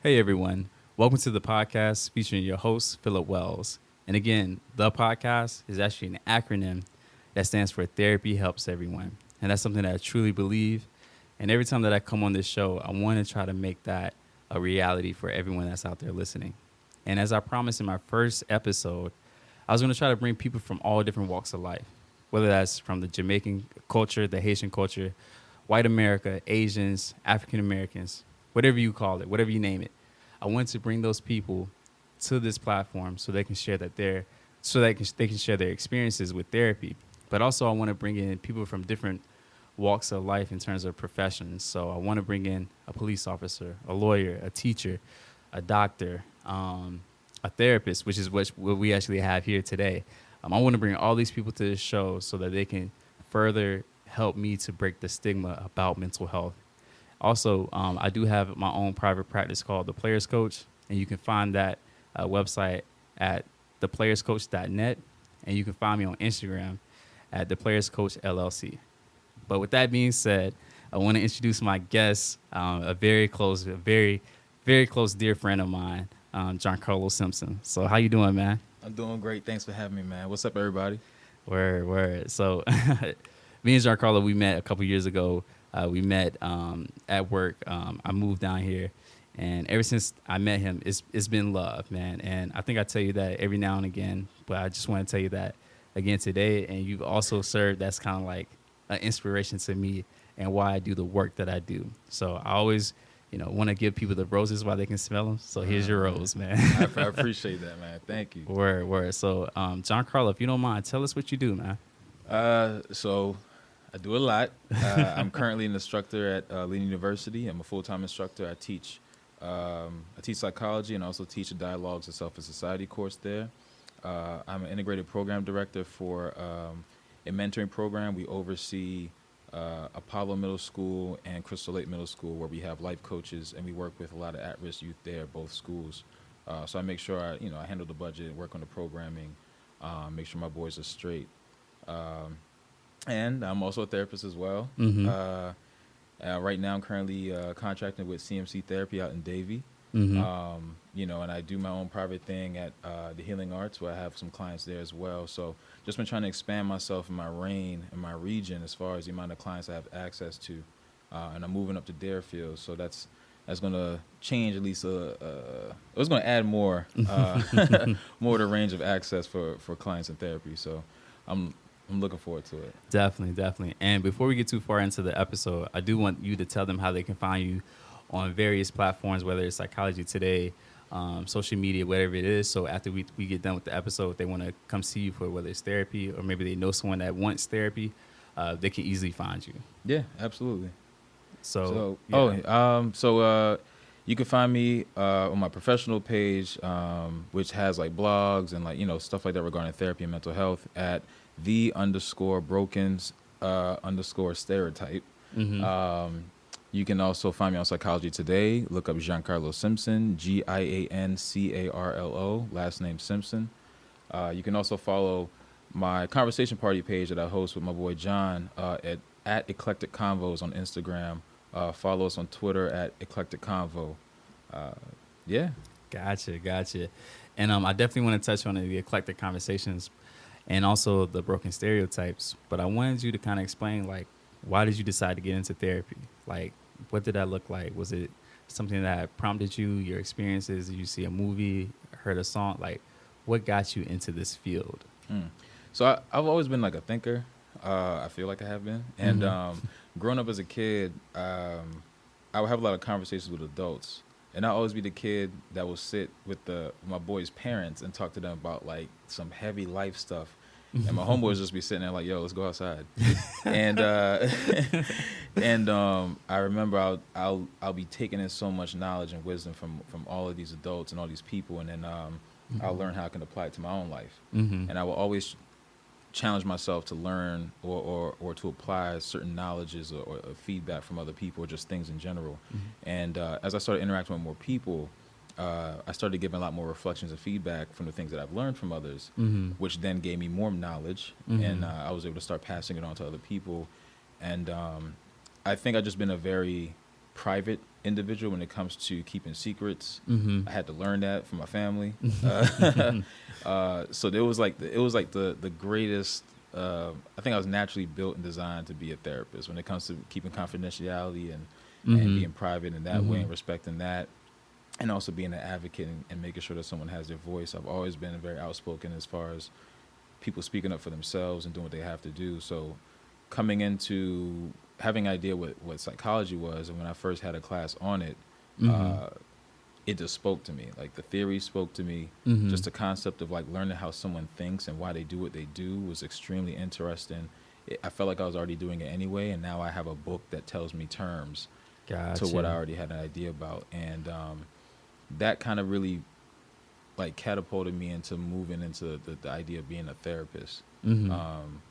Hey everyone, welcome to the podcast featuring your host, Philip Wells. And again, the podcast is actually an acronym that stands for Therapy Helps Everyone. And that's something that I truly believe. And every time that I come on this show, I want to try to make that a reality for everyone that's out there listening. And as I promised in my first episode, I was going to try to bring people from all different walks of life, whether that's from the Jamaican culture, the Haitian culture, white America, Asians, African Americans, whatever you call it, whatever you name it. I want to bring those people to this platform so they can share they can share their experiences with therapy. But also I want to bring in people from different walks of life in terms of professions. So I want to bring in a police officer, a lawyer, a teacher, a doctor, a therapist, which is what we actually have here today. I want to bring all these people to this show so that they can further help me to break the stigma about mental health. Also, I do have my own private practice called The Players Coach, and you can find that website at theplayerscoach.net, and you can find me on Instagram at The Players Coach LLC. But with that being said, I want to introduce my guest, a very close dear friend of mine, Giancarlo Simpson. So how you doing, man? I'm doing great. Thanks for having me, man. What's up, everybody? Word. So me and Giancarlo, we met a couple years ago. We met at work. I moved down here, and ever since I met him, it's been love, man. And I think I tell you that every now and again, but I just want to tell you that again today. And you've also served that's kind of like an inspiration to me and why I do the work that I do. So I always, want to give people the roses while they can smell them. So here's your rose, man. I appreciate that, man. Thank you. Word. So Giancarlo, if you don't mind, tell us what you do, man. So I do a lot. I'm currently an instructor at Lee University. I'm a full-time instructor. I teach psychology and also teach a dialogues of self and society course there. I'm an integrated program director for a mentoring program. We oversee Apollo Middle School and Crystal Lake Middle School, where we have life coaches, and we work with a lot of at-risk youth there, both schools. So I make sure I handle the budget, work on the programming, make sure my boys are straight. And I'm also a therapist as well. Mm-hmm. Right now, I'm currently contracting with CMC Therapy out in Davie. Mm-hmm. And I do my own private thing at the Healing Arts, where I have some clients there as well. So just been trying to expand myself in my reign, in my region, as far as the amount of clients I have access to. And I'm moving up to Deerfield, so that's going to change at least. It's going to add more, more to the range of access for clients in therapy. So I'm looking forward to it. Definitely. And before we get too far into the episode, I do want you to tell them how they can find you on various platforms, whether it's Psychology Today, social media, whatever it is. So after we get done with the episode, if they want to come see you for whether it's therapy or maybe they know someone that wants therapy, they can easily find you. Yeah, absolutely. So you can find me on my professional page, which has like blogs and stuff like that regarding therapy and mental health at _brokens_stereotype. Mm-hmm. You can also find me on Psychology Today. Look up Giancarlo Simpson, Giancarlo, last name Simpson. You can also follow my conversation party page that I host with my boy John at Eclectic Convos on Instagram. Follow us on Twitter at Eclectic Convo. Yeah. Gotcha. And I definitely want to touch on the eclectic conversations and also the broken stereotypes. But I wanted you to kind of explain, like, why did you decide to get into therapy? Like, what did that look like? Was it something that prompted you, your experiences? Did you see a movie, heard a song? Like, what got you into this field? So I've always been like a thinker. I feel like I have been. And growing up as a kid, I would have a lot of conversations with adults. And I'd always be the kid that would sit with my boys' parents and talk to them about like some heavy life stuff. And my homeboys just be sitting there like, yo, let's go outside. And I remember I'll be taking in so much knowledge and wisdom from all of these adults and all these people. And then I'll learn how I can apply it to my own life. Mm-hmm. And I will always challenge myself to learn or to apply certain knowledges or feedback from other people or just things in general. Mm-hmm. And as I started interacting with more people, I started giving a lot more reflections and feedback from the things that I've learned from others, which then gave me more knowledge, and I was able to start passing it on to other people. And I think I've just been a very private individual when it comes to keeping secrets. Mm-hmm. I had to learn that from my family. So there was like it was like the greatest. I think I was naturally built and designed to be a therapist when it comes to keeping confidentiality and Mm-hmm. being private in that way Mm-hmm. and respecting that, and also being an advocate and making sure that someone has their voice. I've always been very outspoken as far as people speaking up for themselves and doing what they have to do. So coming into having an idea what psychology was, and when I first had a class on it, Mm-hmm. uh, it just spoke to me. Like the theory spoke to me. Mm-hmm. Just the concept of like learning how someone thinks and why they do what they do was extremely interesting. I felt like I was already doing it anyway, and now I have a book that tells me terms to what I Gotcha. already had an idea about, and that kind of really like catapulted me into moving into the idea of being a therapist. Mm-hmm. Um,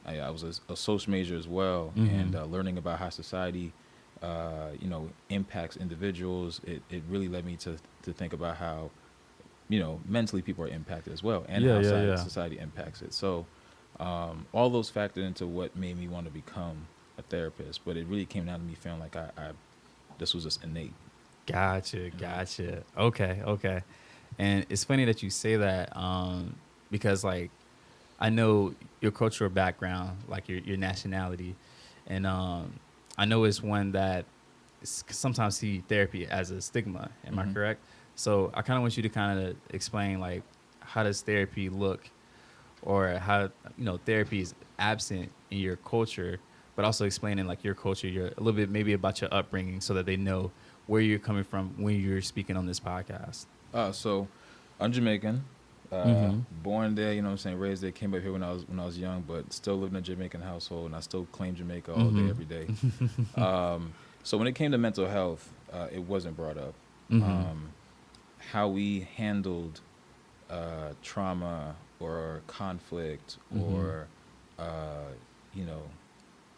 I was a social major as well, Mm-hmm. and learning about how society, impacts individuals. It really led me to think about how, mentally people are impacted as well, and Yeah, how yeah, yeah. society impacts it. So, all those factored into what made me want to become a therapist. But it really came down to me feeling like I this was just innate. Gotcha, gotcha. Okay, okay. And it's funny that you say that, because like I know your cultural background, like your nationality, and I know it's one that sometimes see therapy as a stigma. Am I Hmm. correct? So I kind of want you to kind of explain like how does therapy look, or how therapy is absent in your culture, but also explaining like your culture, your a little bit maybe about your upbringing, so that they know where you're coming from when you're speaking on this podcast. So I'm Jamaican. Mm-hmm. Born there, you know what I'm saying, raised there, came up here when I was young, but still live in a Jamaican household, and I still claim Jamaica all day, every day. Mm-hmm. So when it came to mental health, it wasn't brought up. Mm-hmm. Um, how we handled trauma or conflict Mm-hmm. or uh, you know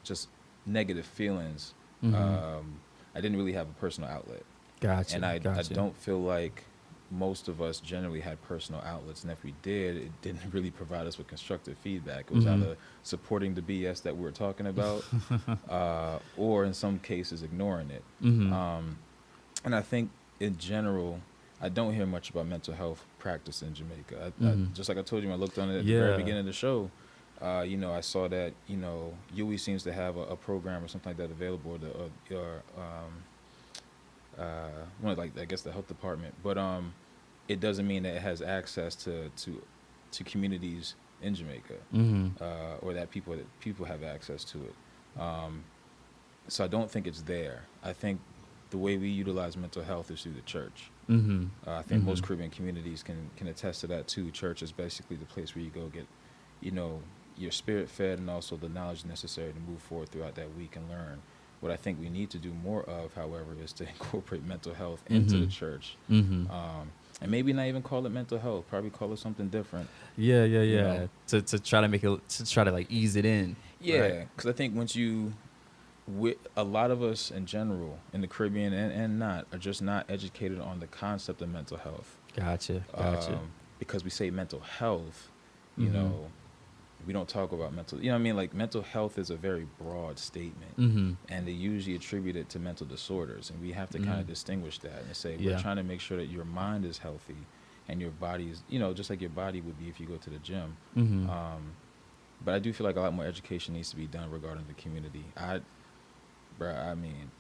just negative feelings, Mm-hmm. I didn't really have a personal outlet, Gotcha. and I Gotcha. don't feel like most of us generally had personal outlets, and if we did, it didn't really provide us with constructive feedback. It was Mm-hmm. either supporting the BS that we were talking about, or in some cases ignoring it. Mm-hmm. Um, and I think in general, I don't hear much about mental health practice in Jamaica. Mm-hmm. Just like I told you when I looked on it at the very Yeah. beginning of the show, I saw that, UE seems to have a program or something like that available, one of, like, I guess the health department. But it doesn't mean that it has access to communities in Jamaica, Mm-hmm. or that people have access to it. So I don't think it's there. I think the way we utilize mental health is through the church. Mm-hmm. I think Mm-hmm. most Caribbean communities can attest to that too. Church is basically the place where you go get, your spirit fed, and also the knowledge necessary to move forward throughout that week and learn. What I think we need to do more of, however, is to incorporate mental health into the Mm-hmm. church, Mm-hmm. and maybe not even call it mental health. Probably call it something different. Yeah, yeah, You know? yeah. To try to make it, to try to like ease it in. Right. Yeah, because I think a lot of us in general in the Caribbean and not are just not educated on the concept of mental health. Gotcha. Gotcha. Because we say mental health, you Mm-hmm. know, we don't talk about mental. You know what I mean? Like mental health is a very broad statement, Mm-hmm. and they usually attribute it to mental disorders, and we have to kind Mm-hmm. of distinguish that and say we're Yeah. trying to make sure that your mind is healthy, and your body is, just like your body would be if you go to the gym. Mm-hmm. But I do feel like a lot more education needs to be done regarding the community. I mean,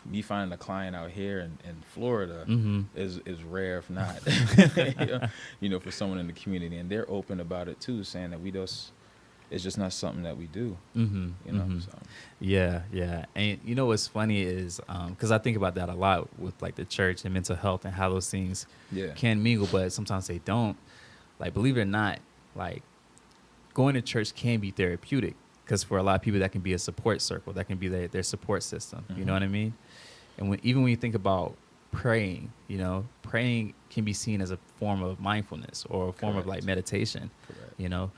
me finding a client out here in Florida Mm-hmm. is rare, if not, for someone in the community, and they're open about it too, saying that it's just not something that we do, Mm-hmm. Mm-hmm. So. Yeah, yeah. And what's funny is because I think about that a lot with like the church and mental health and how those things Yeah. can mingle, but sometimes they don't. Like, believe it or not, like going to church can be therapeutic, because for a lot of people that can be a support circle, that can be their support system. You know Mhm. what I mean? And even when you think about praying, praying can be seen as a form of mindfulness or a form of like Correct. meditation. Correct.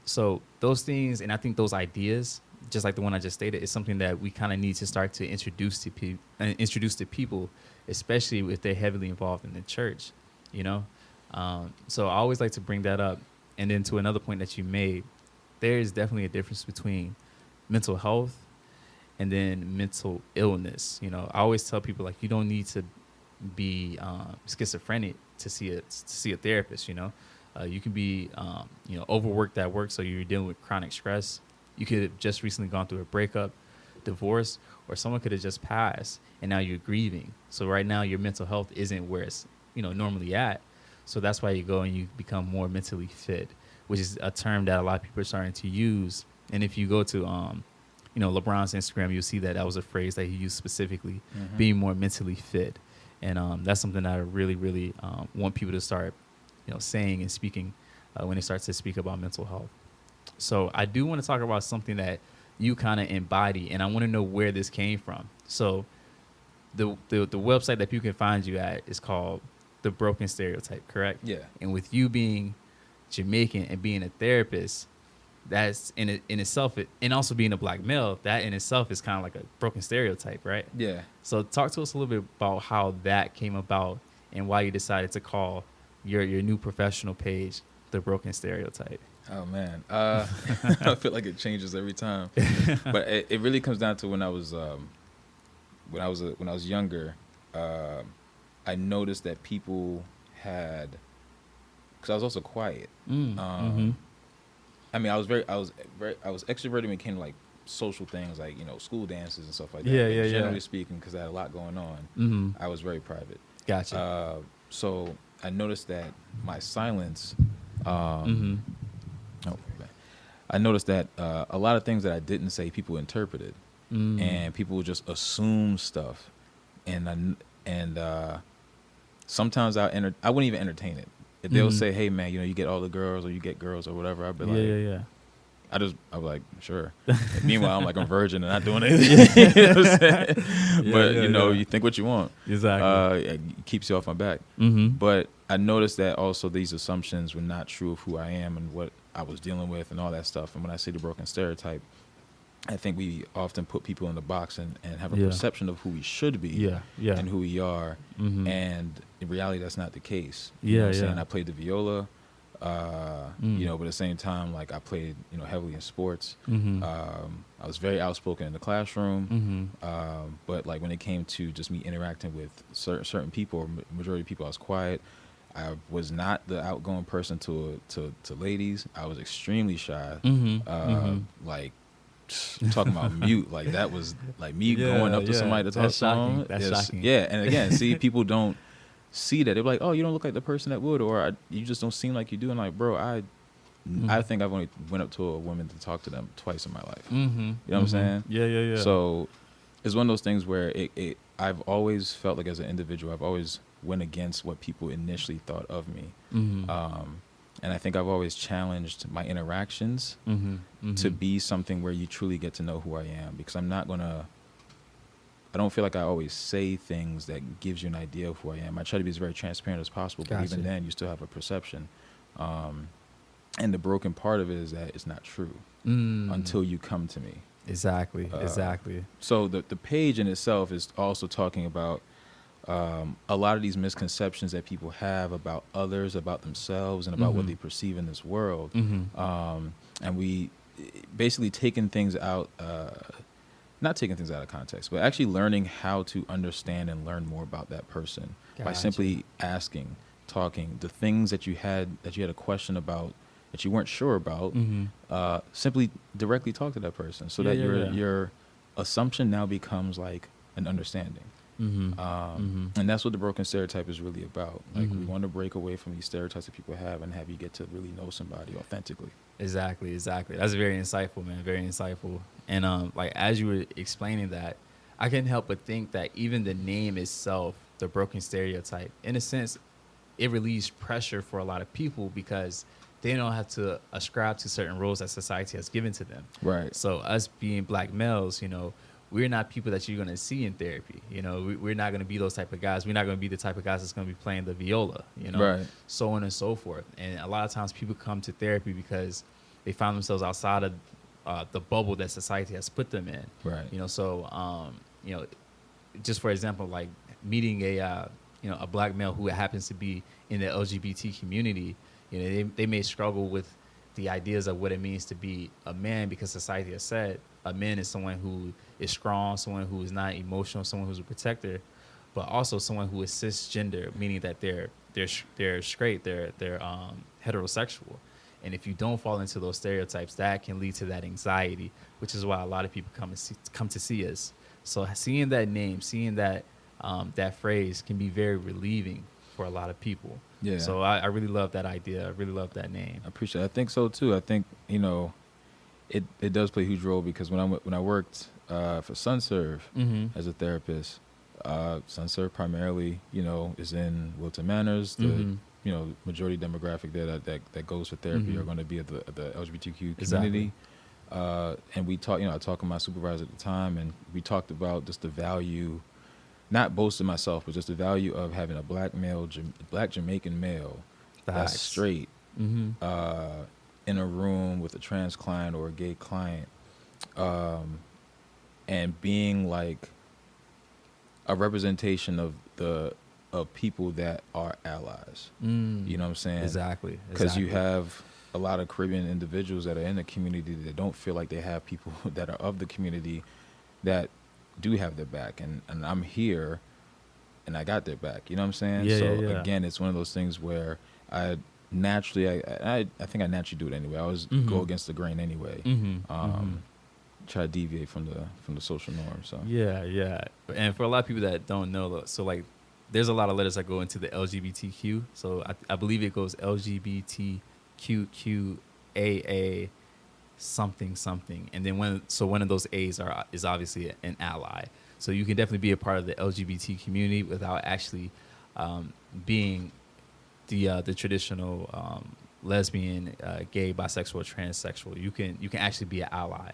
So those things, and I think those ideas, just like the one I just stated, is something that we kind of need to start to introduce to people, especially if they're heavily involved in the church. So I always like to bring that up. And then to another point that you made, there is definitely a difference between mental health and then mental illness. You know, I always tell people like you don't need to be schizophrenic to see a therapist. You know, you can be overworked at work, so you're dealing with chronic stress. You could have just recently gone through a breakup, divorce, or someone could have just passed, and now you're grieving. So right now your mental health isn't where it's normally at. So that's why you go and you become more mentally fit, which is a term that a lot of people are starting to use. And if you go to LeBron's Instagram, you'll see that was a phrase that he used specifically, being more mentally fit. And that's something that I really, really want people to start, saying and speaking when they start to speak about mental health. So I do want to talk about something that you kind of embody, and I want to know where this came from. So the website that people can find you at is called The Broken Stereotype, correct? Yeah. And with you being Jamaican and being a therapist, that's in itself, and also being a black male, that in itself is kind of like a broken stereotype, right? Yeah. So talk to us a little bit about how that came about and why you decided to call your new professional page The Broken Stereotype. Oh man, I feel like it changes every time, but it really comes down to when I was younger. I noticed that people had, because I was also quiet. I mean, I was extroverted when it came to like social things, like school dances and stuff like that. Yeah, but generally speaking, because I had a lot going on, I was very private. Gotcha. So I noticed that my silence. I noticed that a lot of things that I didn't say, people interpreted, and people would just assume stuff, and sometimes I wouldn't even entertain it. If they'll say, "Hey man, you get all the girls, or you get girls, or whatever," I'd be like, I was like, sure. Meanwhile, I'm like a virgin and not doing anything. You know what I'm saying? But you think what you want. Exactly. It keeps you off my back. But I noticed that also these assumptions were not true of who I am and what I was dealing with and all that stuff. And when I say the broken stereotype, I think we often put people in the box and have a perception of who we should be and who we are. And in reality, that's not the case. You know what I'm saying? I played the viola. But at the same time, like I played, heavily in sports. I was very outspoken in the classroom. But like when it came to just me interacting with certain people, or majority of people, I was quiet. I was not the outgoing person to ladies. I was extremely shy. Like talking about mute, like that was like me going up to somebody to talk to them. That's shocking. Yeah, and again, see, people don't see that. They're like, oh, you don't look like the person that would, or you just don't seem like you do. And like, bro, I think I've only went up to a woman to talk to them twice in my life. You know what I'm saying? Yeah. So it's one of those things where I've always felt like as an individual, I've always went against what people initially thought of me. And I think I've always challenged my interactions to be something where you truly get to know who I am, because I don't feel like I always say things that gives you an idea of who I am. I try to be as very transparent as possible, but even then you still have a perception. And the broken part of it is that it's not true until you come to me. Exactly. So the page in itself is also talking about a lot of these misconceptions that people have about others, about themselves, and about what they perceive in this world. And we basically taking things out, not taking things out of context, but actually learning how to understand and learn more about that person by simply asking, talking, the things that you had a question about that you weren't sure about, simply directly talk to that person so that your assumption now becomes like an understanding. And that's what the broken stereotype is really about. Like we want to break away from these stereotypes that people have and have you get to really know somebody authentically. Exactly. That's very insightful, man. Very insightful. And like as you were explaining that, I couldn't help but think that even the name itself, the broken stereotype, in a sense, it relieves pressure for a lot of people because they don't have to ascribe to certain roles that society has given to them. Right. So us being black males, we're not people that you're going to see in therapy. We're not going to be those type of guys. We're not going to be the type of guys that's going to be playing the viola, Right. So on and so forth. And a lot of times people come to therapy because they find themselves outside of the bubble that society has put them in. Right. Just for example, like meeting a black male who happens to be in the LGBT community, they may struggle with the ideas of what it means to be a man because society has said a man is someone who is strong, someone who is not emotional, someone who's a protector, but also someone who is cisgender, meaning that they're straight, they're heterosexual. And if you don't fall into those stereotypes, that can lead to that anxiety, which is why a lot of people come to see us. So seeing that name, seeing that that phrase can be very relieving for a lot of people. Yeah. So I really love that idea. I really love that name. I appreciate it. I think so too. I think, it does play a huge role because when I worked for SunServe as a therapist, SunServe primarily, is in Wilton Manors. The majority demographic there that goes for therapy are going to be at the LGBTQ community. Exactly. And we talked, I talked with my supervisor at the time, and we talked about just the value, not boasting myself, but just the value of having a black Jamaican male that's straight in a room with a trans client or a gay client, and being like a representation of people that are allies. You know what I'm saying? Exactly. Because you have a lot of Caribbean individuals that are in the community that don't feel like they have people that are of the community that do have their back. And I'm here and I got their back. You know what I'm saying? Yeah, so yeah. Again, it's one of those things where I naturally, I think I naturally do it anyway. I always go against the grain anyway. Try to deviate from the social norm. So yeah. And for a lot of people that don't know, so like there's a lot of letters that go into the LGBTQ. So I believe it goes LGBTQQAA something, and then one of those A's is obviously an ally. So you can definitely be a part of the LGBT community without actually being the traditional lesbian, gay, bisexual, transsexual. You can actually be an ally.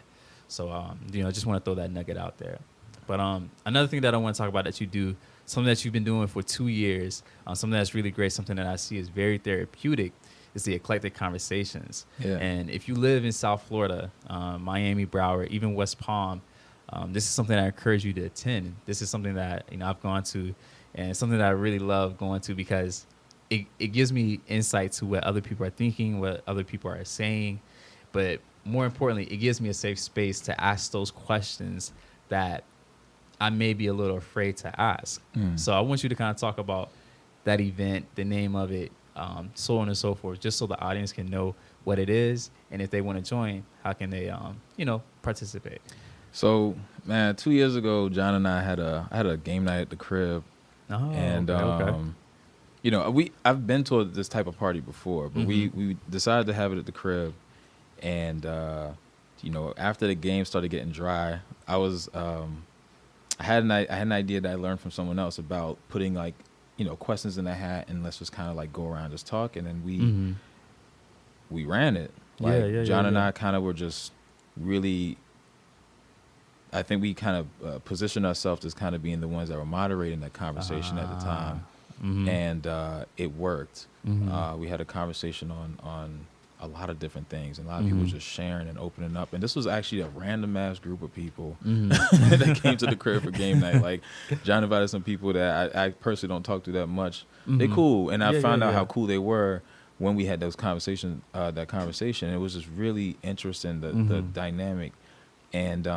So I just want to throw that nugget out there. But another thing that I want to talk about that you do, something that you've been doing for 2 years, something that's really great, something that I see is very therapeutic, is the eclectic conversations. Yeah. And if you live in South Florida, Miami, Broward, even West Palm, this is something I encourage you to attend. This is something that I've gone to, and it's something that I really love going to because it gives me insight to what other people are thinking, what other people are saying, but more importantly, it gives me a safe space to ask those questions that I may be a little afraid to ask. So I want you to kind of talk about that event, the name of it, so on and so forth, just so the audience can know what it is, and if they want to join, how can they, participate? So, man, 2 years ago, John and I had a game night at the crib, and okay. I've been to this type of party before, but we decided to have it at the crib, and after the game started getting dry, I had an idea that I learned from someone else about putting like questions in the hat, and let's just kind of like go around just talk, and then we ran it. Like John and I kind of were just really. I think we kind of positioned ourselves as kind of being the ones that were moderating that conversation at the time, and it worked. We had a conversation on a lot of different things, and a lot of people just sharing and opening up. And this was actually a random ass group of people that came to the crib for game night. Like John invited some people that I personally don't talk to that much. They cool, and I found out how cool they were when we had those conversations. That conversation, it was just really interesting, the dynamic, and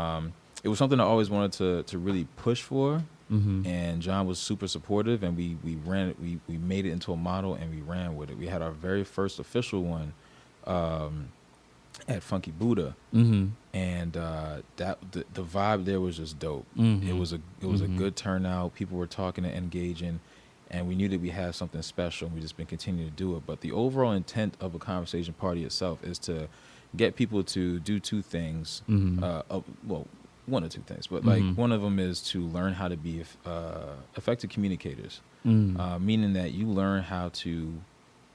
it was something I always wanted to really push for. And John was super supportive, and we ran it. We made it into a model, and we ran with it. We had our very first official one at Funky Buddha, and that the vibe there was just dope. It was a good turnout. People were talking and engaging, and we knew that we had something special, and we just been continuing to do it. But the overall intent of a conversation party itself is to get people to do two things. One or two things, but like one of them is to learn how to be effective communicators, meaning that you learn how to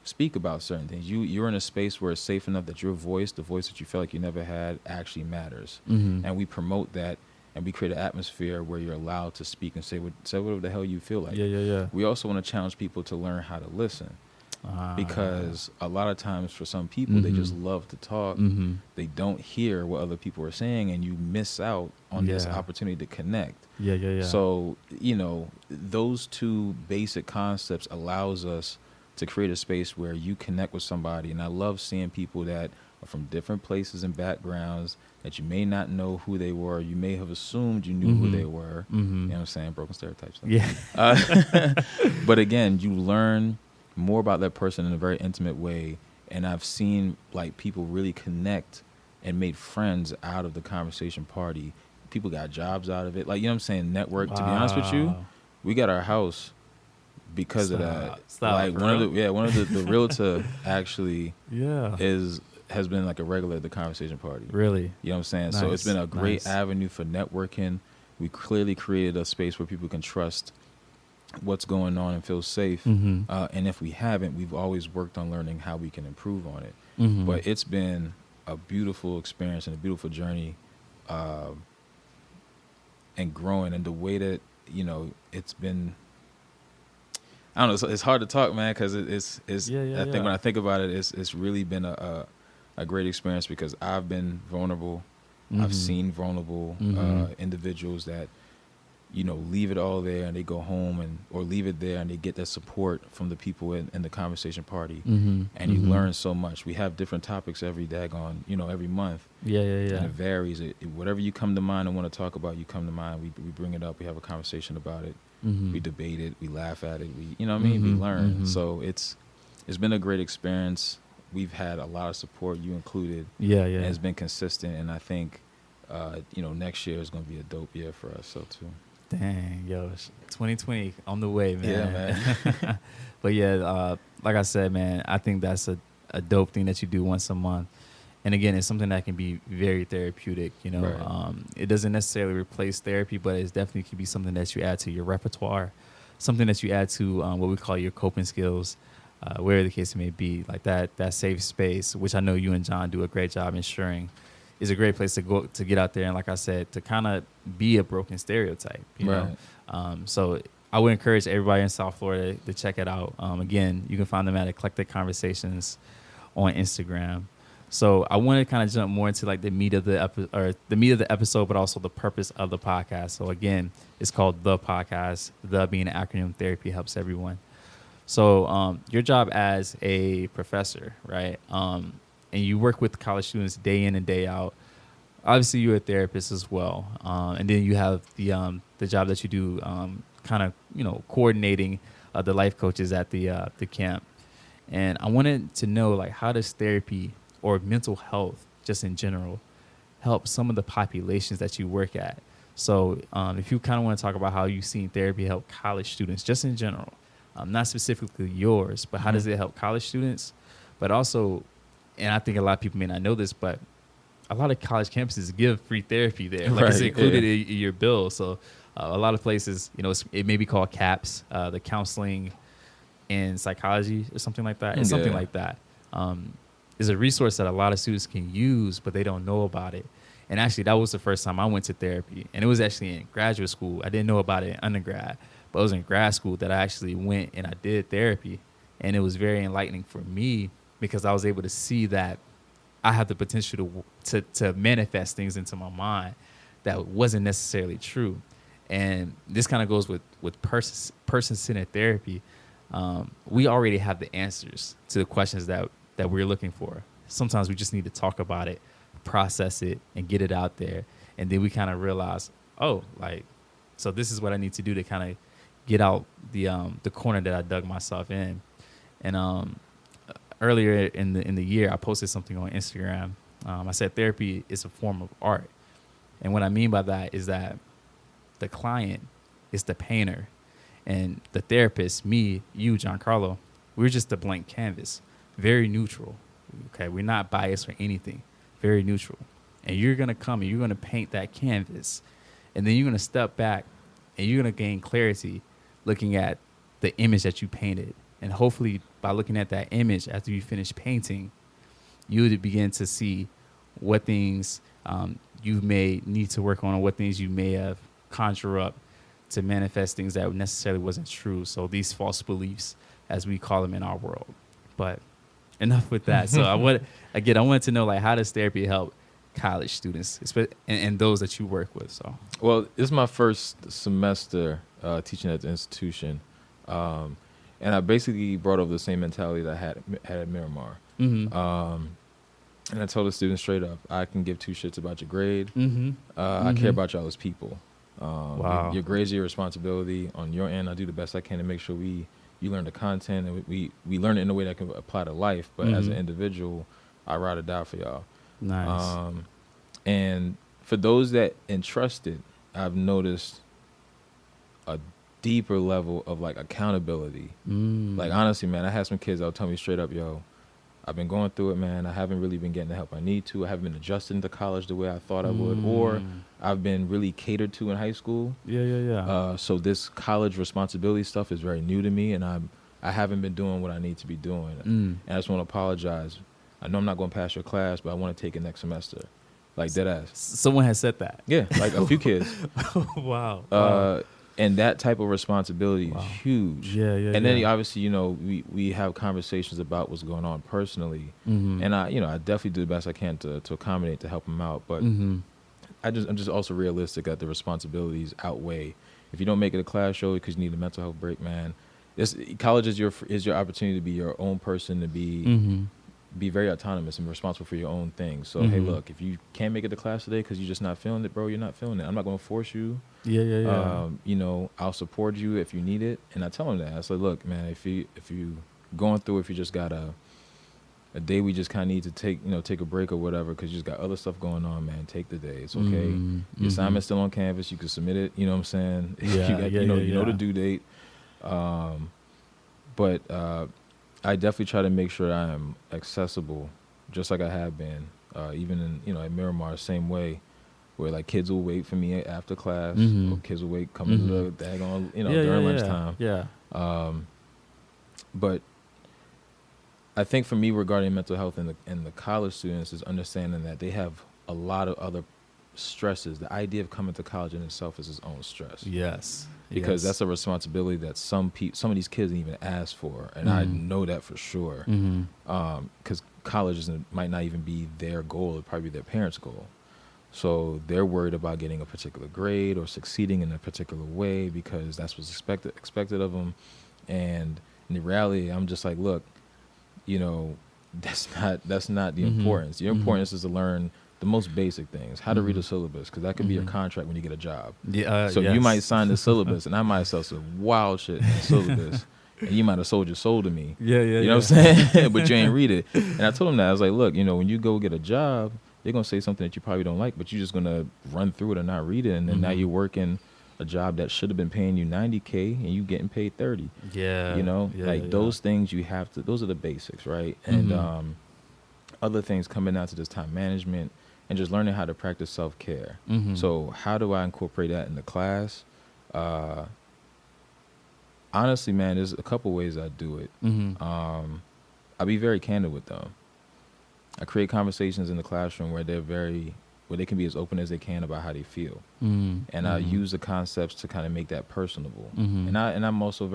speak about certain things. You're in a space where it's safe enough that your voice, the voice that you feel like you never had, actually matters. And we promote that, and we create an atmosphere where you're allowed to speak and say whatever the hell you feel like. We also want to challenge people to learn how to listen. Because a lot of times for some people, they just love to talk. They don't hear what other people are saying, and you miss out on this opportunity to connect. So, those two basic concepts allows us to create a space where you connect with somebody. And I love seeing people that are from different places and backgrounds that you may not know who they were. You may have assumed you knew who they were. You know what I'm saying? Broken stereotypes. Yeah. But again, you learn more about that person in a very intimate way. And I've seen like people really connect and made friends out of the conversation party. People got jobs out of it. Like, you know what I'm saying? Network. To be honest with you, we got our house because of that. Like one of the realtor actually has been like a regular at the conversation party. Really? You know what I'm saying? Nice. So it's been a great avenue for networking. We clearly created a space where people can trust what's going on and feel safe. And if we haven't, we've always worked on learning how we can improve on it. But it's been a beautiful experience and a beautiful journey, and growing. And the way that, you know, it's been, I don't know, it's hard to talk, man, because it's I think when I think about it, it's really been a great experience because I've been vulnerable. I've seen vulnerable individuals that, you know, leave it all there and they go home or leave it there and they get that support from the people in the conversation party. And you learn so much. We have different topics every every month. And it varies. Whatever you come to mind and want to talk about, you come to mind. We bring it up. We have a conversation about it. We debate it. We laugh at it. We learn. So it's been a great experience. We've had a lot of support, you included. And it's been consistent. And I think, next year is going to be a dope year for us. So too. Dang, yo, 2020 on the way, man. Yeah, man. But like I said, man, I think that's a dope thing that you do once a month. And again, it's something that can be very therapeutic, you know. Right. It doesn't necessarily replace therapy, but it definitely can be something that you add to your repertoire, something that you add to what we call your coping skills, wherever the case may be, like that safe space, which I know you and John do a great job ensuring is a great place to go to get out there and, like I said, to kind of be a broken stereotype, you know. So I would encourage everybody in South Florida to check it out. Again, you can find them at Eclectic Conversations on Instagram. So I want to kind of jump more into like the meat of the episode, but also the purpose of the podcast. So again, it's called The Podcast, the being an acronym, therapy helps everyone. So your job as a professor, right? And you work with college students day in and day out. Obviously, you're a therapist as well, and then you have the job that you do, kind of coordinating the life coaches at the camp. And I wanted to know, like, how does therapy or mental health, just in general, help some of the populations that you work at? So, if you kind of want to talk about how you've seen therapy help college students, just in general, not specifically yours, but how does it help college students, but also. And I think a lot of people may not know this, but a lot of college campuses give free therapy there. Like it's included in your bill. So a lot of places, it may be called CAPS, the counseling and psychology or something like that. It's something like that. Is a resource that a lot of students can use, but they don't know about it. And actually, that was the first time I went to therapy. And it was actually in graduate school. I didn't know about it in undergrad, but it was in grad school that I actually went and I did therapy. And it was very enlightening for me, because I was able to see that I have the potential to manifest things into my mind that wasn't necessarily true. And this kind of goes with person-centered therapy. We already have the answers to the questions that we're looking for. Sometimes we just need to talk about it, process it, and get it out there. And then we kind of realize, so this is what I need to do to kind of get out the corner that I dug myself in. And earlier in the year, I posted something on Instagram. I said therapy is a form of art. And what I mean by that is that the client is the painter, and the therapist, me, you, Giancarlo, we're just a blank canvas, very neutral. Okay, we're not biased or anything, very neutral. And you're going to come and you're going to paint that canvas, and then you're going to step back and you're going to gain clarity looking at the image that you painted. And hopefully by looking at that image after you finish painting, you would begin to see what things you may need to work on, or what things you may have conjured up to manifest things that necessarily wasn't true. So these false beliefs, as we call them in our world. But enough with that. So I wanted to know, like, how does therapy help college students and those that you work with? So, well, this is my first semester teaching at the institution. And I basically brought over the same mentality that I had at Miramar. And I told the students straight up, I can give two shits about your grade. Mm-hmm. I care about y'all as people. Wow. Your grades are your responsibility. On your end, I do the best I can to make sure you learn the content and we learn it in a way that can apply to life. But as an individual, I ride or die for y'all. Nice. And for those that entrusted, I've noticed a deeper level of like accountability. Like honestly, man, I had some kids that'll tell me straight up, yo, I've been going through it, man. I haven't really been getting the help I need to. I haven't been adjusting to college the way I thought I would, or I've been really catered to in high school. Yeah. So this college responsibility stuff is very new to me, and I haven't been doing what I need to be doing. And I just want to apologize. I know I'm not going to pass your class, but I want to take it next semester. Like dead ass. Someone has said that. Yeah, like a few kids. Wow. And that type of responsibility is huge. Yeah. And then obviously, you know, we have conversations about what's going on personally, and I definitely do the best I can to accommodate, to help them out. But I'm just also realistic that the responsibilities outweigh. If you don't make it a class show because you need a mental health break, man, college is your opportunity to be your own person, to be very autonomous and responsible for your own things. So hey, look, if you can't make it to class today because you're just not feeling it, bro, you're not feeling it. I'm not going to force you. Yeah. You know, I'll support you if you need it. And I tell them that. I say, look, man, if you going through, if you just got a day we just kind of need to take a break or whatever because you just got other stuff going on, man, take the day. It's okay. Your assignment's still on campus. You can submit it. You know what I'm saying? You know the due date. But I definitely try to make sure I am accessible, just like I have been, even in at Miramar, same way, where like kids will wait for me after class, or kids will wait coming to the daggone during lunchtime. Yeah. But I think for me regarding mental health and the college students is understanding that they have a lot of other stresses. The idea of coming to college in itself is its own stress. Yes. Because that's a responsibility that some of these kids didn't even ask for, and I know that for sure. Because college might not even be their goal; it'd probably be their parents' goal. So they're worried about getting a particular grade or succeeding in a particular way because that's what's expected of them. And in the reality, I'm just like, look, that's not the importance. The importance is to learn the most basic things, how to read a syllabus, because that could be your contract when you get a job. So you might sign the syllabus, and I might sell some wild shit in the syllabus, and you might have sold your soul to me. You know what I'm saying? But you ain't read it. And I told him that. I was like, look, when you go get a job, they're going to say something that you probably don't like, but you're just going to run through it and not read it, and then now you're working a job that should have been paying you $90K, and you getting paid $30. Those things you have to, those are the basics, right? And other things coming down to this time management, and just learning how to practice self-care. So how do I incorporate that in the class? Honestly, man, there's a couple ways I do it. I be very candid with them. I create conversations in the classroom where they can be as open as they can about how they feel. And I use the concepts to kind of make that personable. And I'm also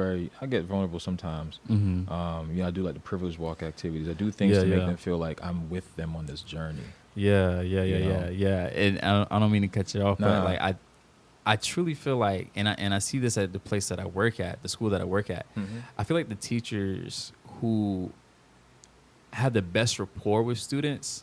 I get vulnerable sometimes. I do like the privilege walk activities. I do things to make them feel like I'm with them on this journey. Yeah. And I don't mean to cut you off, but like I truly feel like, and I see this at the place that I work at, the school that I work at. I feel like the teachers who have the best rapport with students,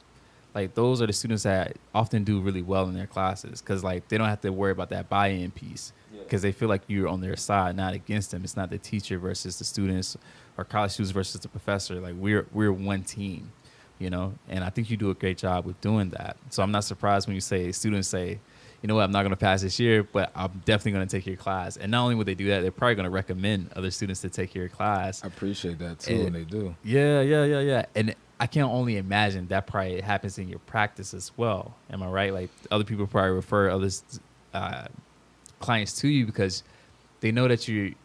like those are the students that often do really well in their classes, because like they don't have to worry about that buy-in piece, because they feel like you're on their side, not against them. It's not the teacher versus the students, or college students versus the professor. Like we're one team. And I think you do a great job with doing that. So I'm not surprised when you say students say, you know what, I'm not going to pass this year, but I'm definitely going to take your class. And not only would they do that, they're probably going to recommend other students to take your class. I appreciate that too when they do. Yeah. And I can only imagine that probably happens in your practice as well. Am I right? Like other people probably refer other clients to you because they know that you're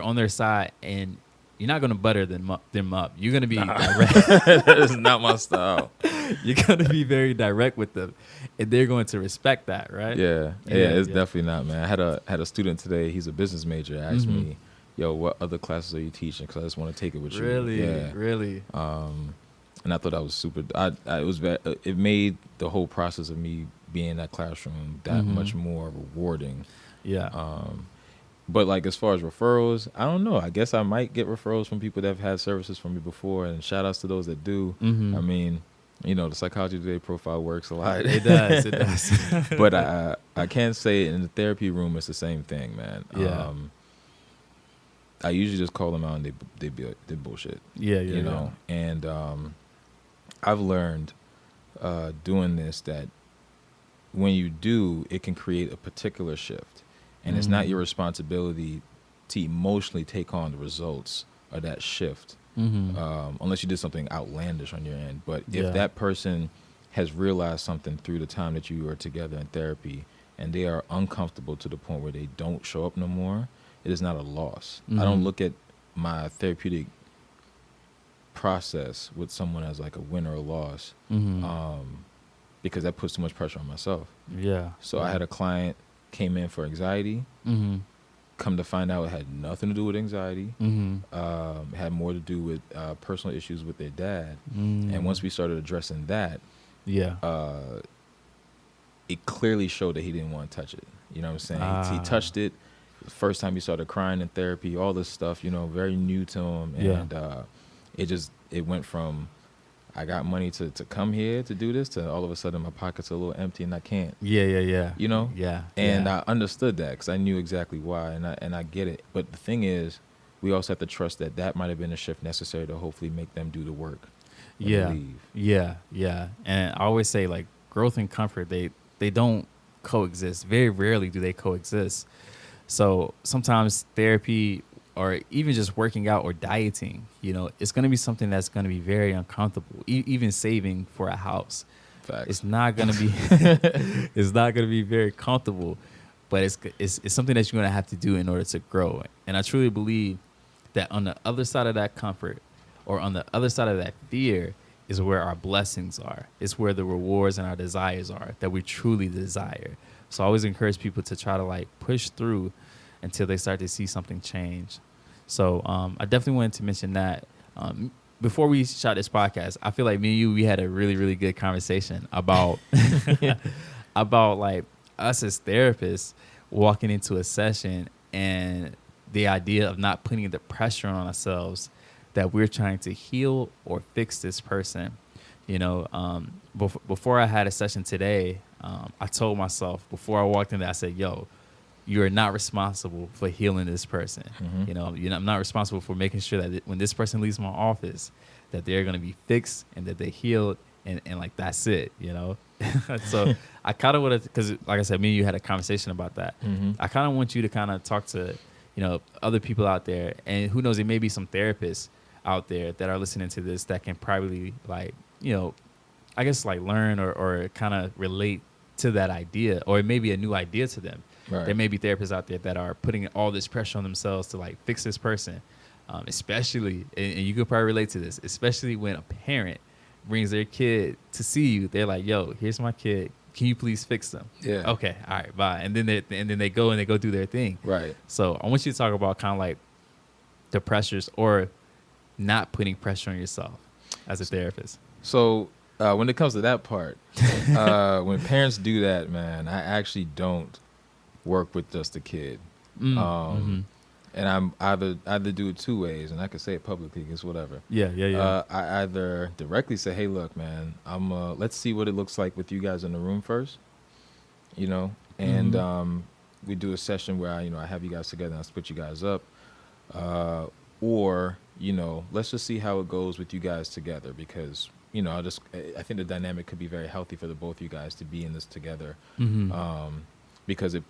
on their side, and you're not going to butter them up. You're going to be direct. That is not my style. You're going to be very direct with them, and they're going to respect that, right? Yeah, it's definitely not, man. I had a student today. He's a business major. Asked me, "Yo, what other classes are you teaching? Because I just want to take it with you." Really. And I thought that was super. It made the whole process of me being in that classroom that much more rewarding. Yeah. But like as far as referrals, I don't know. I guess I might get referrals from people that have had services from me before, and shout outs to those that do. I mean, The Psychology Today profile works a lot. It does. It does. But I can't say in the therapy room it's the same thing, man. Yeah. I usually just call them out and they bullshit. Yeah. And I've learned doing this that when you do, it can create a particular shift, and it's not your responsibility to emotionally take on the results of that shift, unless you did something outlandish on your end. But if that person has realized something through the time that you are together in therapy, and they are uncomfortable to the point where they don't show up no more, it is not a loss. I don't look at my therapeutic process with someone as like a win or a loss, because that puts too much pressure on myself. Yeah. So I had a client came in for anxiety. Come to find out, it had nothing to do with anxiety. It had more to do with personal issues with their dad. And once we started addressing that, it clearly showed that he didn't want to touch it. You know what I'm saying? He touched it. The first time he started crying in therapy, all this stuff, very new to him. And it went from, I got money to come here to do this, to all of a sudden my pockets are a little empty and I can't. Yeah. And I understood that because I knew exactly why, and I get it. But the thing is, we also have to trust that might have been a shift necessary to hopefully make them do the work. Yeah. And I always say, like, growth and comfort, they don't coexist. Very rarely do they coexist. So sometimes therapy, or even just working out or dieting, it's going to be something that's going to be very uncomfortable. Even saving for a house, Facts. It's not going to be, it's not going to be very comfortable, but it's something that you're going to have to do in order to grow. And I truly believe that on the other side of that comfort, or on the other side of that fear, is where our blessings are. It's where the rewards and our desires are that we truly desire. So I always encourage people to try to like push through until they start to see something change. So I definitely wanted to mention that. Before we shot this podcast, I feel like me and you, we had a really, really good conversation about about like us as therapists walking into a session and the idea of not putting the pressure on ourselves that we're trying to heal or fix this person. Before I had a session today, I told myself before I walked in there, I said, yo, you're not responsible for healing this person. I'm not responsible for making sure that when this person leaves my office, that they're going to be fixed and that they're healed and like, that's it, So I kind of want to, because like I said, me and you had a conversation about that. I kind of want you to kind of talk to, other people out there, and who knows, there may be some therapists out there that are listening to this that can probably like, I guess like learn or kind of relate to that idea, or it may be a new idea to them. Right. There may be therapists out there that are putting all this pressure on themselves to like fix this person, especially, and you could probably relate to this, especially when a parent brings their kid to see you. They're like, yo, here's my kid. Can you please fix them? Yeah. Okay. All right. Bye. And then they go do their thing. Right. So I want you to talk about kind of like the pressures or not putting pressure on yourself as a therapist. So when it comes to that part, when parents do that, man, I actually don't work with just the kid. And I'm either do it two ways, and I can say it publicly, because whatever. Yeah. I either directly say, hey, look, man, let's see what it looks like with you guys in the room first, and we do a session where I have you guys together and I split you guys up, or let's just see how it goes with you guys together, because I think the dynamic could be very healthy for the both of you guys to be in this together, because it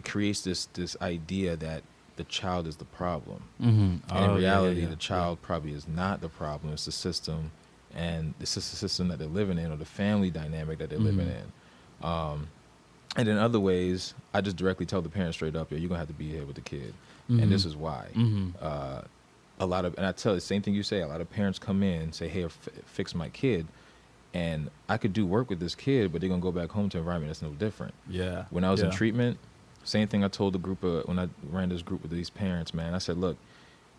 creates this idea that the child is the problem. And in reality, the child probably is not the problem. It's the system, and it's just the system that they're living in, or the family dynamic that they're living in. And in other ways, I just directly tell the parent straight up, you're going to have to be here with the kid. And this is why. And I tell the same thing you say, a lot of parents come in and say, hey, fix my kid. And I could do work with this kid, but they're going to go back home to an environment that's no different. Yeah. When I was in treatment, same thing I told the group when I ran this group with these parents, man. I said, look,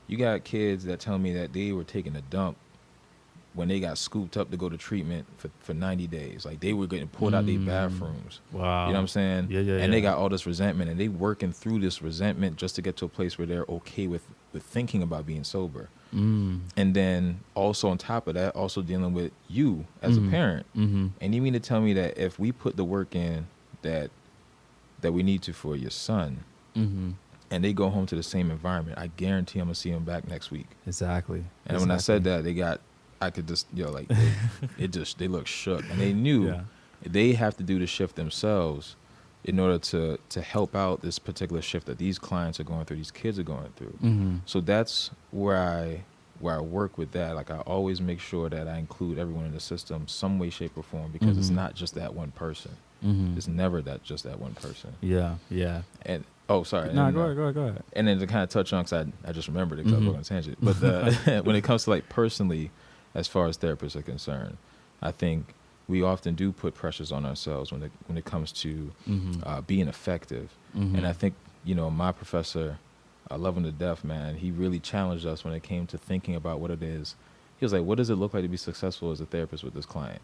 you got kids that tell me that they were taking a dump when they got scooped up to go to treatment for 90 days. Like, they were getting pulled out their bathrooms. Wow. You know what I'm saying? Yeah. And they got all this resentment, and they working through this resentment just to get to a place where they're okay with thinking about being sober. And then also on top of that, also dealing with you as a parent. And you mean to tell me that if we put the work in that we need to for your son, and they go home to the same environment, I guarantee I'm gonna see him back next week. Exactly. And when I said that, I could just, like, they look shook, and they knew they have to do the shift themselves in order to help out this particular shift that these clients are going through, these kids are going through. So that's where I work with that. Like, I always make sure that I include everyone in the system some way, shape, or form, because it's not just that one person. It's never just that one person. Yeah. And sorry. No, go ahead. And then to kind of touch on, because I just remembered it because I was on a tangent. But when it comes to, like, personally, as far as therapists are concerned, I think we often do put pressures on ourselves when it comes to being effective. And I think, my professor, I love him to death, man. He really challenged us when it came to thinking about what it is. He was like, what does it look like to be successful as a therapist with this client?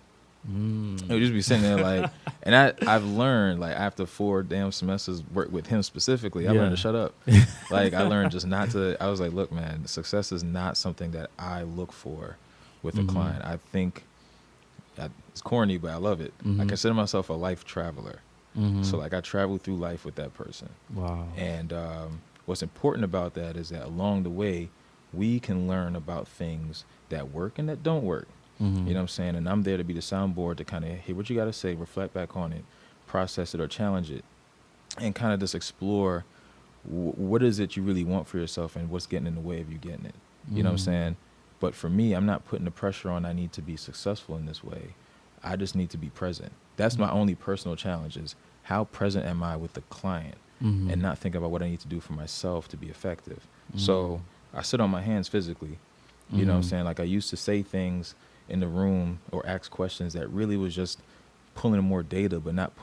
It would just be sitting there like, and I've learned, like, after 4 damn semesters work with him specifically, I learned to shut up. Like, I learned just not to. I was like, look, man, success is not something that I look for with a client. I think it's corny, but I love it. I consider myself a life traveler. So, like, I travel through life with that person. Wow. And what's important about that is that along the way, we can learn about things that work and that don't work. You know what I'm saying? And I'm there to be the soundboard to kind of hear what you got to say, reflect back on it, process it or challenge it, and kind of just explore what is it you really want for yourself and what's getting in the way of you getting it. You know what I'm saying? But for me, I'm not putting the pressure on I need to be successful in this way. I just need to be present. That's my only personal challenge, is how present am I with the client and not think about what I need to do for myself to be effective. So I sit on my hands physically. You know what I'm saying? Like, I used to say things in the room or ask questions that really was just pulling more data, but not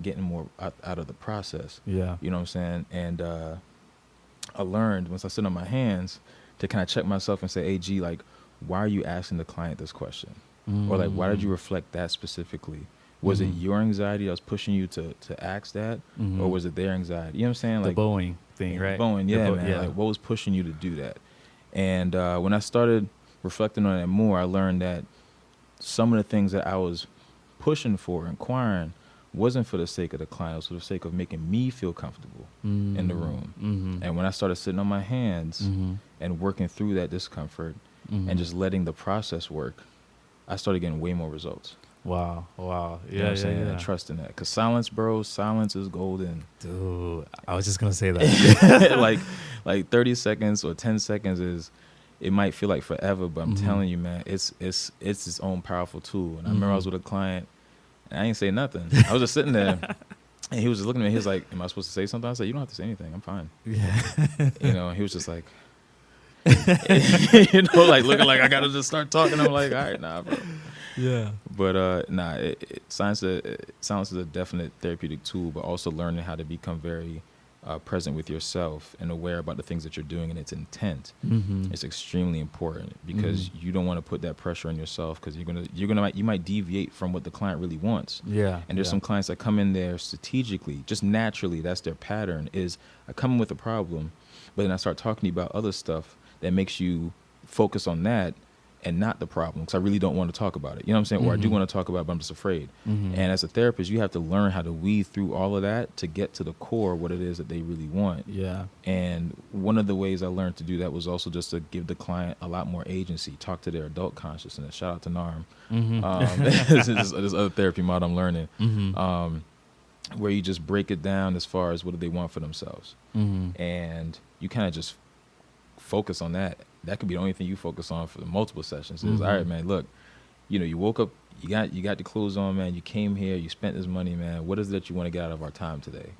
getting more out of the process. Yeah. You know what I'm saying? And I learned once I sit on my hands to kind of check myself and say, hey, G, like, why are you asking the client this question? Or, like, why did you reflect that specifically? Was it your anxiety that was pushing you to ask that? Or was it their anxiety? You know what I'm saying? Like, the Boeing thing, right? Boeing, man. Like, what was pushing you to do that? And when I started reflecting on it more, I learned that some of the things that I was pushing for, inquiring, wasn't for the sake of the client. It was for the sake of making me feel comfortable in the room. And when I started sitting on my hands and working through that discomfort and just letting the process work, I started getting way more results. Wow. You know what I'm saying? And trusting that. Because silence, bro, silence is golden. Dude, I was just going to say that. like 30 seconds or 10 seconds it might feel like forever, but I'm telling you, man, it's its own powerful tool. And I remember I was with a client, and I ain't say nothing. I was just sitting there, and he was just looking at me. He was like, am I supposed to say something? I said, you don't have to say anything. I'm fine. Yeah. And he was just like, like looking like I got to just start talking. I'm like, all right, nah, bro. Yeah. But silence is a definite therapeutic tool, but also learning how to become very present with yourself and aware about the things that you're doing and its intent. It's extremely important, because you don't want to put that pressure on yourself, because you might deviate from what the client really wants. Yeah. And there's some clients that come in there strategically, just naturally. That's their pattern. Is I come in with a problem, but then I start talking to you about other stuff that makes you focus on that and not the problem, because I really don't want to talk about it. You know what I'm saying? Or I do want to talk about it, but I'm just afraid. And as a therapist, you have to learn how to weed through all of that to get to the core of what it is that they really want. Yeah. And one of the ways I learned to do that was also just to give the client a lot more agency, talk to their adult consciousness. Shout out to NARM. This other therapy model I'm learning, where you just break it down as far as what do they want for themselves. And you kind of just focus on that. That could be the only thing you focus on for the multiple sessions. Is all right, man, look, you woke up, you got the clothes on, man, you came here, you spent this money, man, what is it that you want to get out of our time today?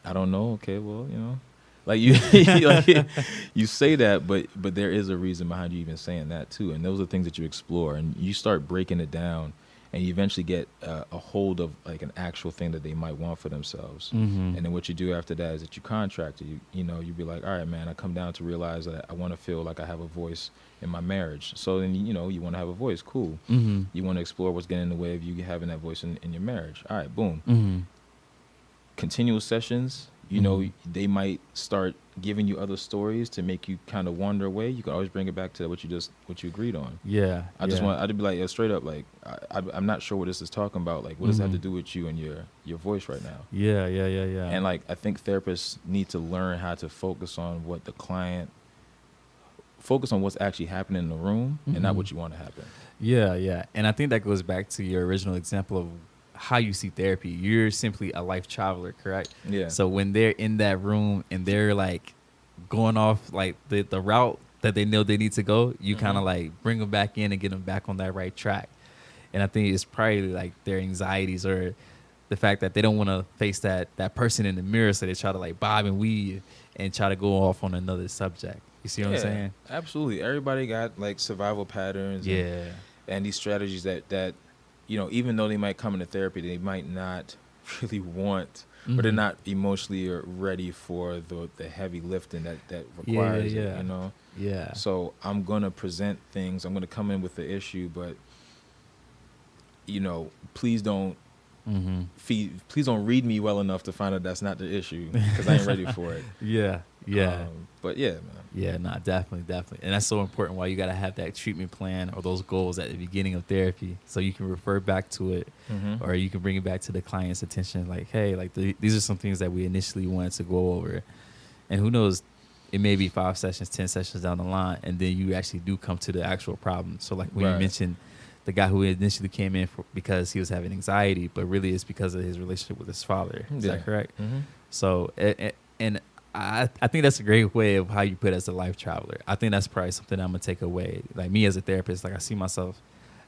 I don't know. Okay, well, like you you say that, but there is a reason behind you even saying that too. And those are things that you explore, and you start breaking it down and you eventually get a hold of like an actual thing that they might want for themselves. Mm-hmm. And then what you do after that is that you contract it. You be like, all right, man, I come down to realize that I want to feel like I have a voice in my marriage. So then, you want to have a voice. Cool. Mm-hmm. You want to explore what's getting in the way of you having that voice in your marriage. All right, boom. Mm-hmm. Continual sessions, they might start giving you other stories to make you kind of wander away. You can always bring it back to what you agreed on. Yeah. I'd be like, yeah, straight up, like, I'm not sure what this is talking about. Like, what does it have to do with you and your voice right now? Yeah. And like, I think therapists need to learn how to focus on what's actually happening in the room and not what you want to happen. Yeah. And I think that goes back to your original example of how you see therapy. You're simply a life traveler, correct? Yeah. So when they're in that room and they're like going off like the route that they know they need to go, you kind of like bring them back in and get them back on that right track. And I think it's probably like their anxieties or the fact that they don't want to face that person in the mirror, so they try to like bob and weave and try to go off on another subject. You see what I'm saying? Absolutely. Everybody got like survival patterns. And these strategies that even though they might come into therapy, they might not really want, or they're not emotionally ready for the heavy lifting that requires it, Yeah. So I'm going to present things. I'm going to come in with the issue, but, please don't please don't read me well enough to find out that's not the issue, because I ain't ready for it. Yeah. But yeah, man. Yeah, definitely. And that's so important, why you got to have that treatment plan or those goals at the beginning of therapy, so you can refer back to it, or you can bring it back to the client's attention. Like, hey, like these are some things that we initially wanted to go over. And who knows, it may be 5 sessions, 10 sessions down the line, and then you actually do come to the actual problem. So like when you mentioned the guy who initially came in because he was having anxiety, but really it's because of his relationship with his father. Is that correct? So, and I think that's a great way of how you put it as a life traveler. I think that's probably something I'm going to take away. Like me as a therapist, like I see myself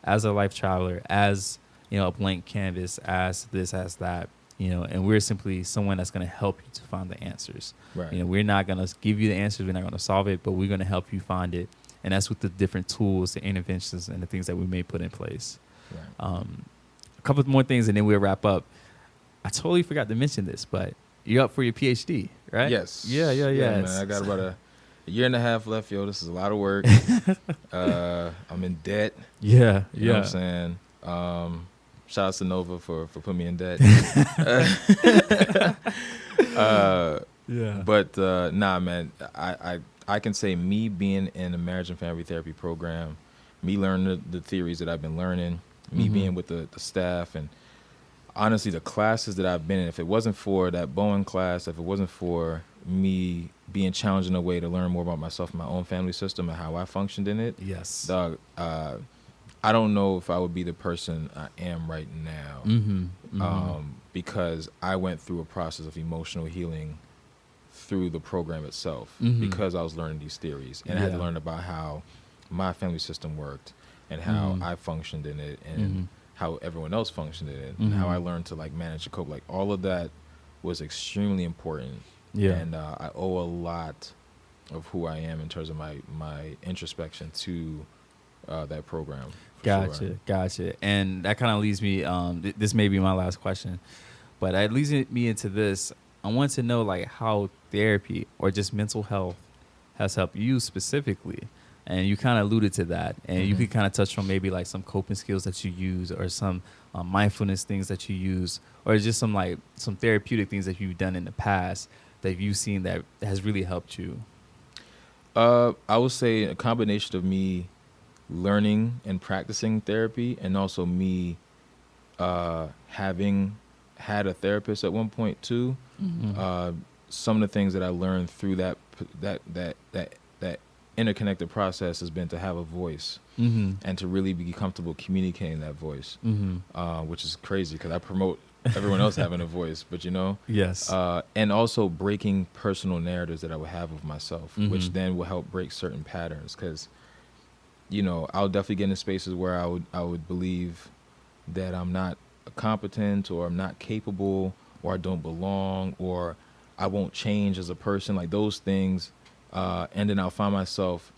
as a life traveler, as, a blank canvas, as this, as that, and we're simply someone that's going to help you to find the answers. Right. We're not going to give you the answers. We're not going to solve it, but we're going to help you find it. And that's with the different tools, the interventions, and the things that we may put in place. Right. A couple more things, and then we'll wrap up. I totally forgot to mention this, but you're up for your PhD, right? Yes. Yeah. Man, I got about a year and a half left, yo. This is a lot of work. I'm in debt. Yeah. You know what I'm saying? Shout out to Nova for putting me in debt. But nah, man, I can say me being in a marriage and family therapy program, me learning the theories that I've been learning, me being with the staff, and honestly, the classes that I've been in, if it wasn't for that Bowen class, if it wasn't for me being challenged in a way to learn more about myself and my own family system and how I functioned in it, dog, I don't know if I would be the person I am right now, because I went through a process of emotional healing through the program itself, because I was learning these theories, and I had to learn about how my family system worked and how I functioned in it, and how everyone else functioned in it, and how I learned to like manage and cope. Like all of that was extremely important. And I owe a lot of who I am in terms of my introspection to that program. Gotcha. And that kind of leads me, this may be my last question, but it leads me into this. I want to know like how therapy or just mental health has helped you specifically. And you kind of alluded to that, and you could kind of touch on maybe like some coping skills that you use, or some mindfulness things that you use, or just some therapeutic things that you've done in the past that you've seen that has really helped you. I would say a combination of me learning and practicing therapy, and also me having had a therapist at one point too. Some of the things that I learned through that interconnected process has been to have a voice, and to really be comfortable communicating that voice, which is crazy because I promote everyone else having a voice, but and also breaking personal narratives that I would have of myself, which then will help break certain patterns, because I'll definitely get into spaces where I would believe that I'm not competent, or I'm not capable, or I don't belong, or I won't change as a person, like those things. And then I'll find myself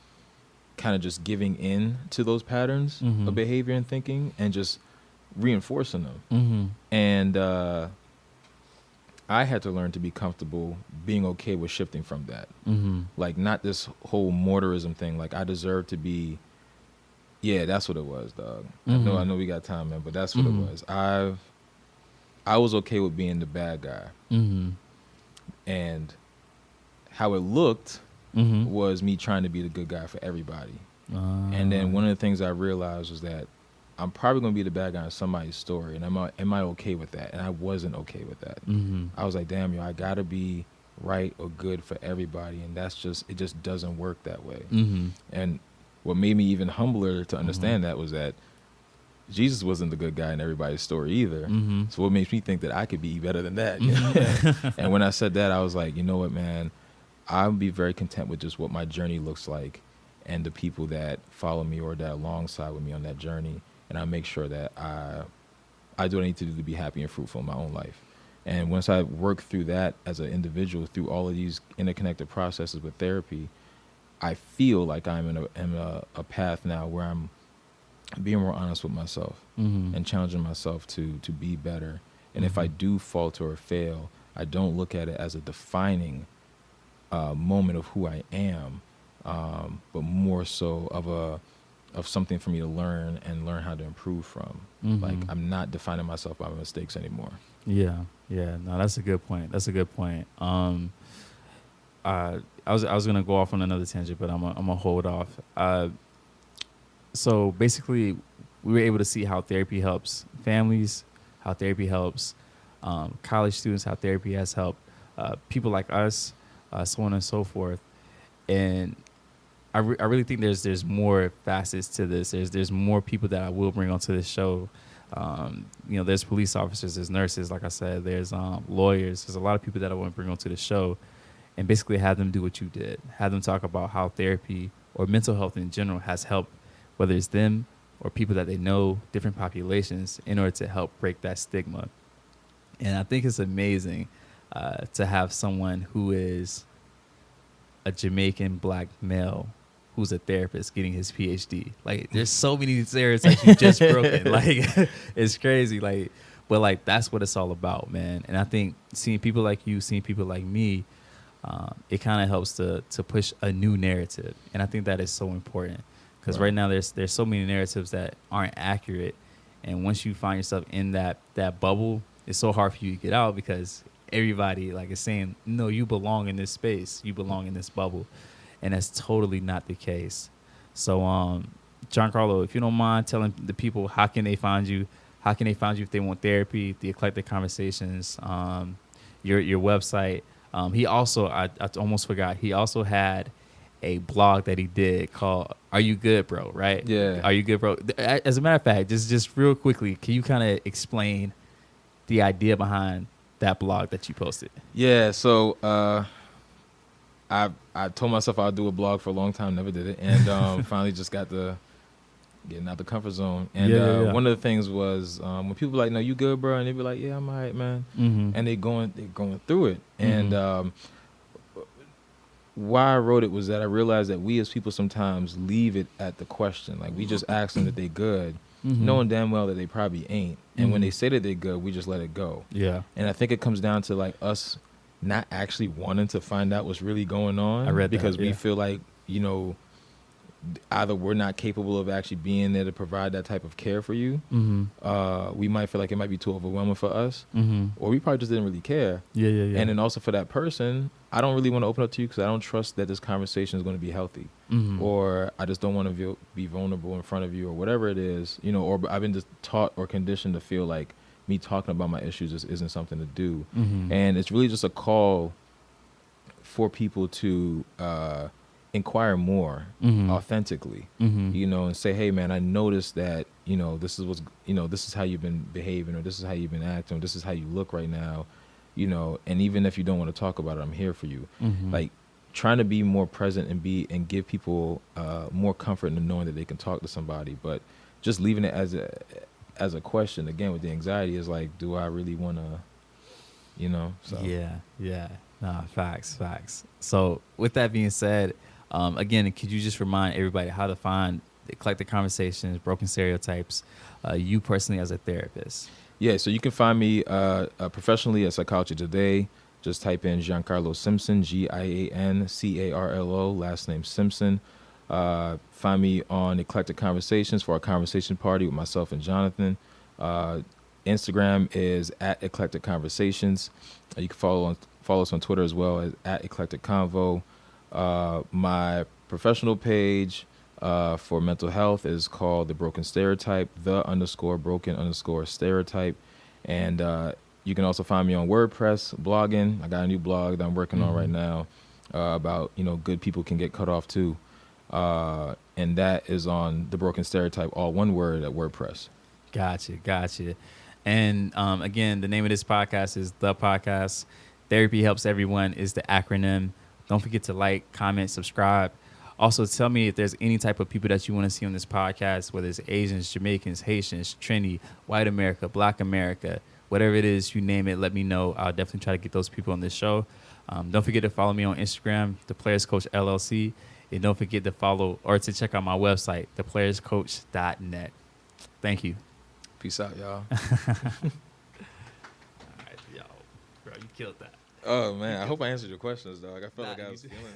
kind of just giving in to those patterns of behavior and thinking, and just reinforcing them. Mm-hmm. And I had to learn to be comfortable being okay with shifting from that. Mm-hmm. Like, not this whole mortarism thing. Like, I deserve to be. Yeah, that's what it was, dog. Mm-hmm. I know we got time, man, but that's what Mm-hmm. it was. I was okay with being the bad guy, Mm-hmm. and how it looked Mm-hmm. was me trying to be the good guy for everybody. And then one of the things I realized was that I'm probably going to be the bad guy in somebody's story, and am I okay with that? And I wasn't okay with that. Mm-hmm. I was like, damn, yo, I got to be right or good for everybody, and it just doesn't work that way. Mm-hmm. And what made me even humbler to Mm-hmm. understand that was that Jesus wasn't the good guy in everybody's story either. Mm-hmm. So what makes me think that I could be better than that? Mm-hmm. And when I said that, I was like, you know what, man, I'll be very content with just what my journey looks like and the people that follow me or that are alongside with me on that journey. And I make sure that I do what I need to do to be happy and fruitful in my own life. And once I work through that as an individual, through all of these interconnected processes with therapy, I feel like I'm in a path now where I'm being more honest with myself Mm-hmm. and challenging myself to be better. And if I Mm-hmm. do falter or fail, I don't look at it as a defining moment of who I am, but more so of something for me to learn and learn how to improve from. Mm-hmm. Like, I'm not defining myself by my mistakes anymore. Yeah, yeah. No, that's a good point. That's a good point. I was gonna go off on another tangent, but I'm gonna hold off. So basically, we were able to see how therapy helps families, how therapy helps college students, how therapy has helped people like us, so on and so forth. And I really think there's more facets to this. There's more people that I will bring onto this show. There's police officers, there's nurses, like I said, there's lawyers. There's a lot of people that I want to bring onto the show, and basically have them do what you did. Have them talk about how therapy or mental health in general has helped, whether it's them or people that they know, different populations, in order to help break that stigma. And I think it's amazing to have someone who is a Jamaican black male who's a therapist getting his PhD. Like, there's so many stereotypes you just broken. Like, it's crazy. Like, but like, that's what it's all about, man. And I think seeing people like you, seeing people like me, it kind of helps to push a new narrative. And I think that is so important, because right now there's so many narratives that aren't accurate. And once you find yourself in that bubble, it's so hard for you to get out, because everybody like is saying, no, you belong in this space, you belong in this bubble. And that's totally not the case. So, Giancarlo, if you don't mind telling the people, how can they find you? How can they find you if they want therapy, the Eclectic Conversations, your website? He also, I almost forgot, he also had a blog that he did called Are You Good, Bro? Right? Yeah. Are You Good, Bro? As a matter of fact, just real quickly, can you kind of explain the idea behind that blog that you posted? Yeah, so I told myself I'd do a blog for a long time, never did it, and finally just got to getting out the comfort zone. And one of the things was when people were like, "No, you good, bro?" and they be like, "Yeah, I'm all right, man," and they're going through it. And why I wrote it was that I realized that we as people sometimes leave it at the question. Like, we just ask them that they good, knowing damn well that they probably ain't. And when they say that they're good, we just let it go. Yeah. And I think it comes down to like us not actually wanting to find out what's really going on. I read that, because we yeah. feel like, either we're not capable of actually being there to provide that type of care for you. We might feel like it might be too overwhelming for us, or we probably just didn't really care. Yeah. And then also for that person, I don't really want to open up to you because I don't trust that this conversation is going to be healthy, or I just don't want to be vulnerable in front of you, or whatever it is, or I've been just taught or conditioned to feel like me talking about my issues isn't something to do. And it's really just a call for people to inquire more authentically, and say, hey man, I noticed that, this is how you've been behaving, or this is how you've been acting, or this is how you look right now, and even if you don't want to talk about it, I'm here for you. Like, trying to be more present and give people more comfort in knowing that they can talk to somebody, but just leaving it as a question, again, with the anxiety, is like, do I really want to, so. Yeah. Nah, facts. So with that being said, again, could you just remind everybody how to find eclectic conversations, broken stereotypes, you personally as a therapist? Yeah, so you can find me professionally at Psychology Today. Just type in Giancarlo Simpson, Giancarlo, last name Simpson. Find me on Eclectic Conversations for our conversation party with myself and Jonathan. Instagram is at Eclectic Conversations. You can follow us on Twitter as well as at Eclectic Convo. My professional page for mental health is called The Broken Stereotype, _broken_stereotype. And you can also find me on WordPress, blogging. I got a new blog that I'm working on right now about, good people can get cut off too. And that is on The Broken Stereotype, all one word, at WordPress. Gotcha. And again, the name of this podcast is The Podcast. Therapy Helps Everyone is the acronym. Don't forget to like, comment, subscribe. Also, tell me if there's any type of people that you want to see on this podcast, whether it's Asians, Jamaicans, Haitians, Trini, White America, Black America, whatever it is, you name it, let me know. I'll definitely try to get those people on this show. Don't forget to follow me on Instagram, The Players Coach LLC. And don't forget to follow or to check out my website, theplayerscoach.net. Thank you. Peace out, y'all. All right, yo, bro, you killed that. Oh, man. I hope I answered your questions, dog. I felt like I was did. feeling